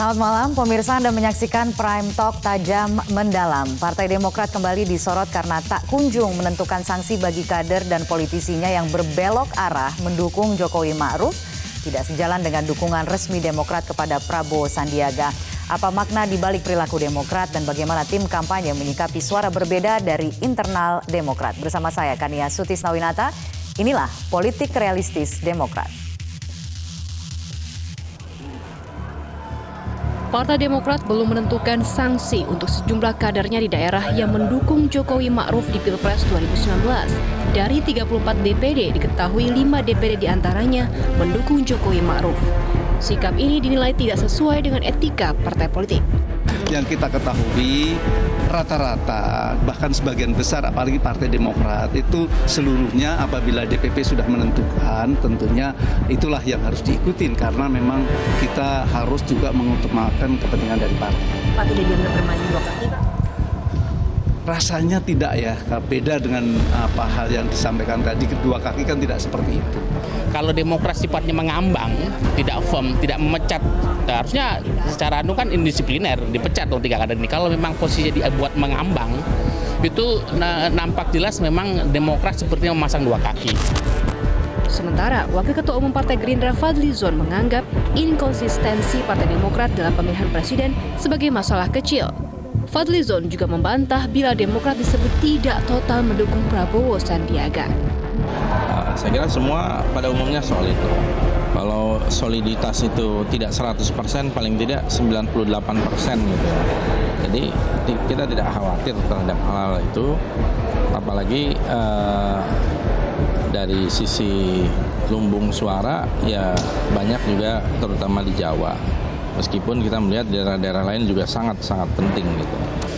Selamat malam, pemirsa. Anda menyaksikan Prime Talk Tajam Mendalam. Partai Demokrat kembali disorot karena tak kunjung menentukan sanksi bagi kader dan politisinya yang berbelok arah mendukung Jokowi Ma'ruf, tidak sejalan dengan dukungan resmi Demokrat kepada Prabowo Sandiaga. Apa makna dibalik perilaku Demokrat dan bagaimana tim kampanye menyikapi suara berbeda dari internal Demokrat? Bersama saya, Kania Sutisnawinata, inilah Politik Realistis Demokrat. Partai Demokrat belum menentukan sanksi untuk sejumlah kadernya di daerah yang mendukung Jokowi Ma'ruf di Pilpres 2019. Dari 34 DPD diketahui 5 DPD diantaranya mendukung Jokowi Ma'ruf. Sikap ini dinilai tidak sesuai dengan etika partai politik. Yang kita ketahui rata-rata bahkan sebagian besar apalagi Partai Demokrat itu seluruhnya apabila DPP sudah menentukan tentunya itulah yang harus diikutin karena memang kita harus juga mengutamakan kepentingan dari partai. Pak, tidak dianggap bermain dua kaki, Pak? Rasanya tidak ya, beda dengan apa hal yang disampaikan tadi, kedua kaki kan tidak seperti itu. Kalau Demokrat sifatnya mengambang, tidak firm, tidak memecat, harusnya secara kan indisipliner, dipecat dong 3 kader ini. Kalau memang posisinya dibuat mengambang, itu nampak jelas memang Demokrat sepertinya memasang 2 kaki. Sementara, Wakil Ketua Umum Partai Gerindra Fadlizon menganggap inkonsistensi Partai Demokrat dalam pemilihan presiden sebagai masalah kecil. Fadlizon juga membantah bila Demokrat disebut tidak total mendukung Prabowo Sandiaga. Saya kira semua pada umumnya soal itu. Kalau soliditas itu tidak 100%, paling tidak 98% gitu. Jadi kita tidak khawatir terhadap hal itu. Apalagi dari sisi lumbung suara ya banyak juga terutama di Jawa. Meskipun kita melihat daerah-daerah lain juga sangat-sangat penting gitu.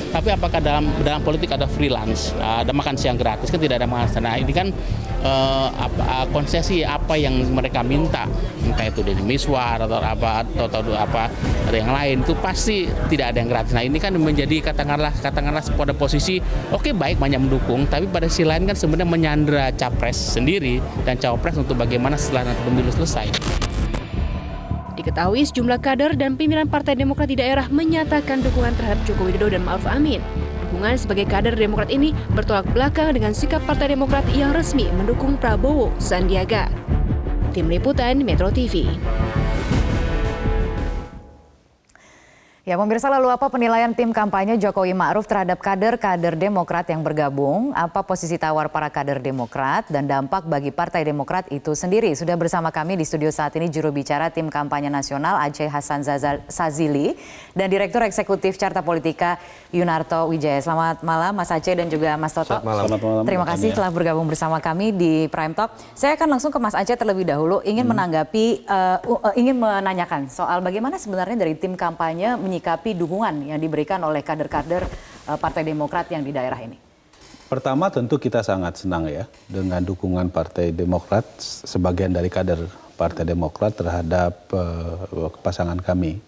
Tapi apakah dalam politik ada freelance, ada makan siang gratis, kan tidak ada makan siang. Nah ini kan konsesi apa yang mereka minta, entah itu dari miswar atau apa ada yang lain, itu pasti tidak ada yang gratis. Nah ini kan menjadi katakanlah pada posisi oke, baik banyak mendukung, tapi pada sisi lain kan sebenarnya menyandra capres sendiri dan cawapres untuk bagaimana setelah nanti pemilu selesai. Diketahui sejumlah kader dan pimpinan Partai Demokrat di daerah menyatakan dukungan terhadap Joko Widodo dan Ma'ruf Amin. Dukungan sebagai kader Demokrat ini bertolak belakang dengan sikap Partai Demokrat yang resmi mendukung Prabowo Sandiaga. Tim Liputan Metro TV. Ya, pemirsa, lalu apa penilaian tim kampanye Jokowi Ma'ruf terhadap kader-kader Demokrat yang bergabung? Apa posisi tawar para kader Demokrat dan dampak bagi Partai Demokrat itu sendiri? Sudah bersama kami di studio saat ini juru bicara tim kampanye nasional Aceh Hasan Sazili dan Direktur Eksekutif Carta Politika Yunarto Wijaya. Selamat malam Mas Aceh dan juga Mas Toto. Selamat malam. Terima kasih telah bergabung bersama kami di Prime Talk. Saya akan langsung ke Mas Aceh terlebih dahulu, ingin menanyakan soal bagaimana sebenarnya dari tim kampanye menyikapi dukungan yang diberikan oleh kader-kader Partai Demokrat yang di daerah ini. Pertama tentu kita sangat senang ya dengan dukungan Partai Demokrat, sebagian dari kader Partai Demokrat terhadap pasangan kami.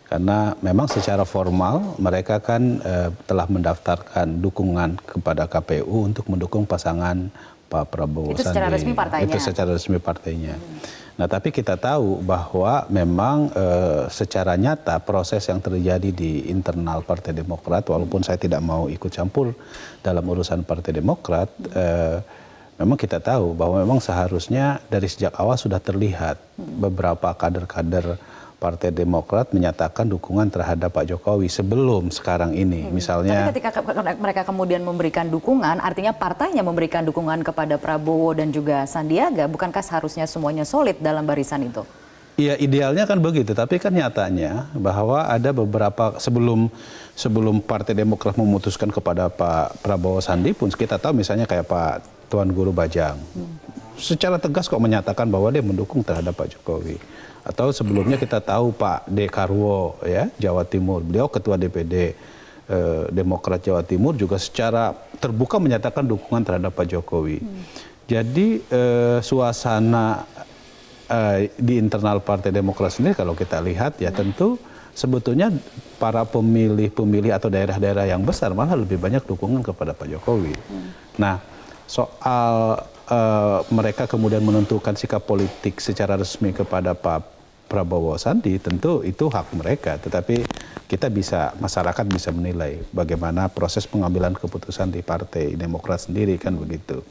Karena memang secara formal mereka kan telah mendaftarkan dukungan kepada KPU untuk mendukung pasangan Pak Prabowo Sandi. Itu secara resmi partainya? Itu secara resmi partainya. Nah tapi kita tahu bahwa memang secara nyata proses yang terjadi di internal Partai Demokrat, walaupun saya tidak mau ikut campur dalam urusan Partai Demokrat, memang kita tahu bahwa memang seharusnya dari sejak awal sudah terlihat beberapa kader-kader Partai Demokrat menyatakan dukungan terhadap Pak Jokowi sebelum sekarang ini. Misalnya. Tapi ketika mereka kemudian memberikan dukungan, artinya partainya memberikan dukungan kepada Prabowo dan juga Sandiaga, bukankah seharusnya semuanya solid dalam barisan itu? Iya, idealnya kan begitu, tapi kan nyatanya bahwa ada beberapa sebelum Partai Demokrat memutuskan kepada Pak Prabowo Sandi pun kita tahu misalnya kayak Pak Tuan Guru Bajang. Secara tegas kok menyatakan bahwa dia mendukung terhadap Pak Jokowi. Atau sebelumnya kita tahu Pak Dekarwo ya, Jawa Timur, beliau ketua DPD Demokrat Jawa Timur juga secara terbuka menyatakan dukungan terhadap Pak Jokowi. Jadi suasana di internal Partai Demokrat sendiri kalau kita lihat ya tentu sebetulnya para pemilih atau daerah-daerah yang besar malah lebih banyak dukungan kepada Pak Jokowi. Nah soal mereka kemudian menentukan sikap politik secara resmi kepada Pak Prabowo Sandi, tentu itu hak mereka. Tetapi masyarakat bisa menilai bagaimana proses pengambilan keputusan di Partai Demokrat sendiri, kan begitu.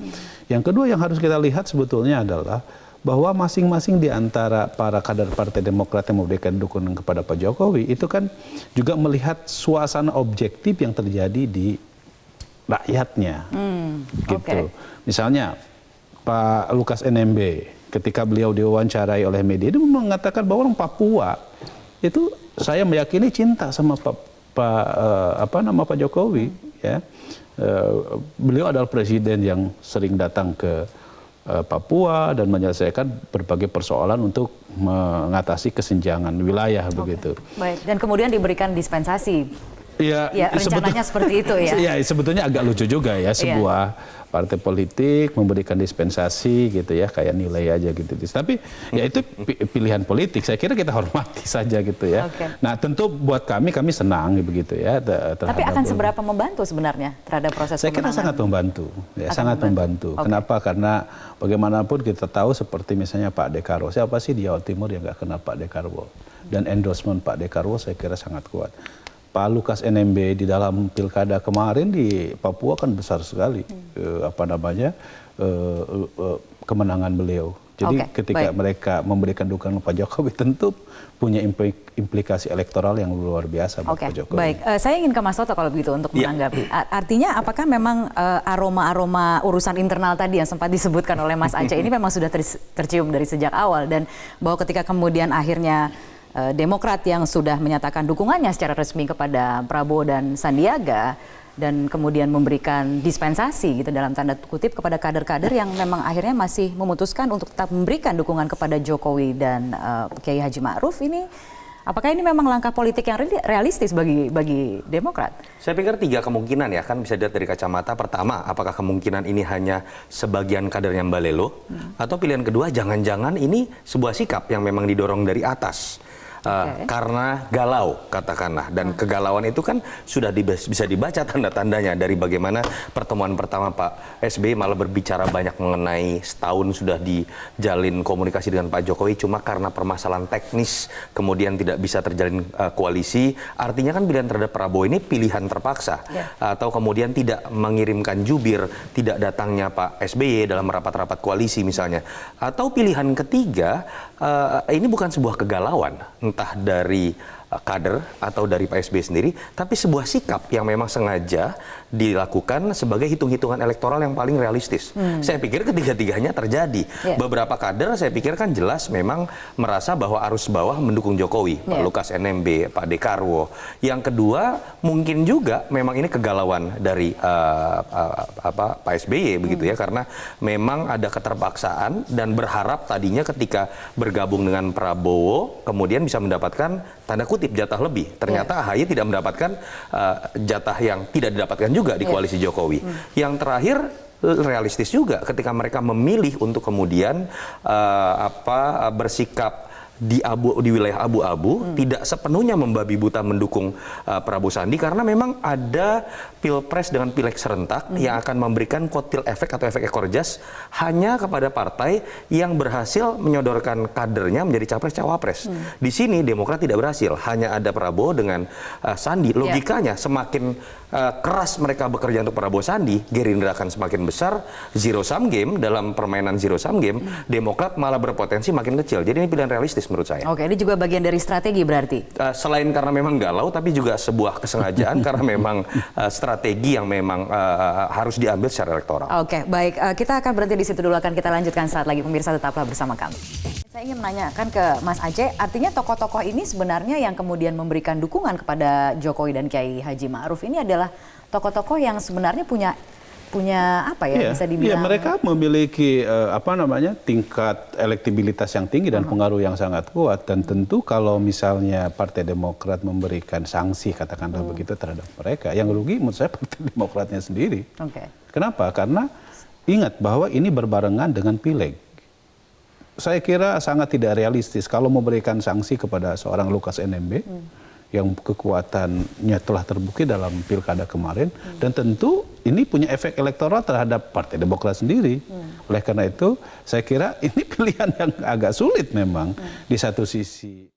Yang kedua yang harus kita lihat sebetulnya adalah bahwa masing-masing di antara para kader Partai Demokrat yang memberikan dukungan kepada Pak Jokowi itu kan juga melihat suasana objektif yang terjadi di rakyatnya. Gitu. Misalnya Pak Lukas NMB ketika beliau diwawancarai oleh media itu mengatakan bahwa orang Papua itu saya meyakini cinta sama Pak Jokowi, ya. Beliau adalah presiden yang sering datang ke Papua dan menyelesaikan berbagai persoalan untuk mengatasi kesenjangan wilayah begitu. Baik, dan kemudian diberikan dispensasi. Ya, rencananya seperti itu ya. Ya, sebetulnya agak lucu juga ya sebuah partai politik memberikan dispensasi gitu ya, kayak nilai aja gitu. Tapi ya itu pilihan politik. Saya kira kita hormati saja gitu ya. Nah, tentu buat kami senang begitu ya. Tapi akan seberapa membantu sebenarnya terhadap proses pemenangan? Saya kira sangat membantu. Ya, sangat membantu. Kenapa? Karena bagaimanapun kita tahu seperti misalnya Pak Dekarwo. Siapa sih di Jawa Timur yang nggak kenal Pak Dekarwo? Dan endorsement Pak Dekarwo saya kira sangat kuat. Pak Lukas NMB di dalam pilkada kemarin di Papua kan besar sekali kemenangan beliau. Jadi ketika mereka memberikan dukungan Pak Jokowi tentu punya implikasi elektoral yang luar biasa buat Pak Jokowi. Baik, saya ingin ke Mas Toto kalau begitu untuk menanggapi. Artinya apakah memang aroma-aroma urusan internal tadi yang sempat disebutkan oleh Mas Aceh ini memang sudah tercium dari sejak awal, dan bahwa ketika kemudian akhirnya Demokrat yang sudah menyatakan dukungannya secara resmi kepada Prabowo dan Sandiaga dan kemudian memberikan dispensasi gitu dalam tanda kutip kepada kader-kader yang memang akhirnya masih memutuskan untuk tetap memberikan dukungan kepada Jokowi dan Kiai Haji Ma'ruf, ini apakah ini memang langkah politik yang realistis bagi Demokrat? Saya pikir 3 kemungkinan ya, kan bisa dilihat dari kacamata. Pertama, apakah kemungkinan ini hanya sebagian kadernya Mbak Lelo, atau pilihan kedua, jangan-jangan ini sebuah sikap yang memang didorong dari atas. Karena galau katakanlah, dan kegalauan itu kan sudah bisa dibaca tanda-tandanya dari bagaimana pertemuan pertama Pak SBY malah berbicara banyak mengenai setahun sudah dijalin komunikasi dengan Pak Jokowi, cuma karena permasalahan teknis kemudian tidak bisa terjalin koalisi. Artinya kan pilihan terhadap Prabowo ini pilihan terpaksa, atau kemudian tidak mengirimkan jubir, tidak datangnya Pak SBY dalam rapat-rapat koalisi misalnya. Atau pilihan ketiga, ini bukan sebuah kegalauan entah dari kader atau dari Pak SBY sendiri, tapi sebuah sikap yang memang sengaja dilakukan sebagai hitung-hitungan elektoral yang paling realistis. Saya pikir ketiga-tiganya terjadi. Beberapa kader saya pikir kan jelas memang merasa bahwa arus bawah mendukung Jokowi, Pak Lukas NMB, Pak Dekarwo. Yang kedua mungkin juga memang ini kegalauan dari Pak SBY begitu ya, karena memang ada keterpaksaan dan berharap tadinya ketika bergabung dengan Prabowo kemudian bisa mendapatkan tanda kutip jatah lebih. Ternyata AHY tidak mendapatkan jatah yang tidak didapatkan juga di koalisi Jokowi. Yang terakhir realistis juga ketika mereka memilih untuk kemudian bersikap di wilayah abu-abu, tidak sepenuhnya membabi buta mendukung Prabowo Sandi, karena memang ada pilpres dengan pileg serentak yang akan memberikan kotil efek atau efek ekor jas hanya kepada partai yang berhasil menyodorkan kadernya menjadi capres-cawapres. Di sini Demokrat tidak berhasil, hanya ada Prabowo dengan Sandi. Logikanya semakin keras mereka bekerja untuk Prabowo Sandi, Gerindra akan semakin besar. Zero sum game, dalam permainan zero sum game, Demokrat malah berpotensi makin kecil. Jadi ini pilihan realistis menurut saya. Oke, ini juga bagian dari strategi berarti? Selain karena memang galau, tapi juga sebuah kesengajaan karena memang strategi yang memang harus diambil secara elektoral. Oke, baik. Kita akan berhenti di situ dulu, akan kita lanjutkan saat lagi. Pemirsa tetaplah bersama kami. Saya ingin menanyakan ke Mas Aceh, artinya tokoh-tokoh ini sebenarnya yang kemudian memberikan dukungan kepada Jokowi dan Kiai Haji Ma'ruf ini adalah tokoh-tokoh yang sebenarnya punya apa ya, bisa dibilang? Ya, mereka memiliki tingkat elektibilitas yang tinggi dan pengaruh yang sangat kuat, dan tentu kalau misalnya Partai Demokrat memberikan sanksi katakanlah begitu terhadap mereka, yang rugi menurut saya Partai Demokratnya sendiri. Kenapa? Karena ingat bahwa ini berbarengan dengan pileg. Saya kira sangat tidak realistis kalau memberikan sanksi kepada seorang Lukas NMB yang kekuatannya telah terbukti dalam pilkada kemarin, dan tentu ini punya efek elektoral terhadap Partai Demokrat sendiri. Oleh karena itu saya kira ini pilihan yang agak sulit memang di satu sisi.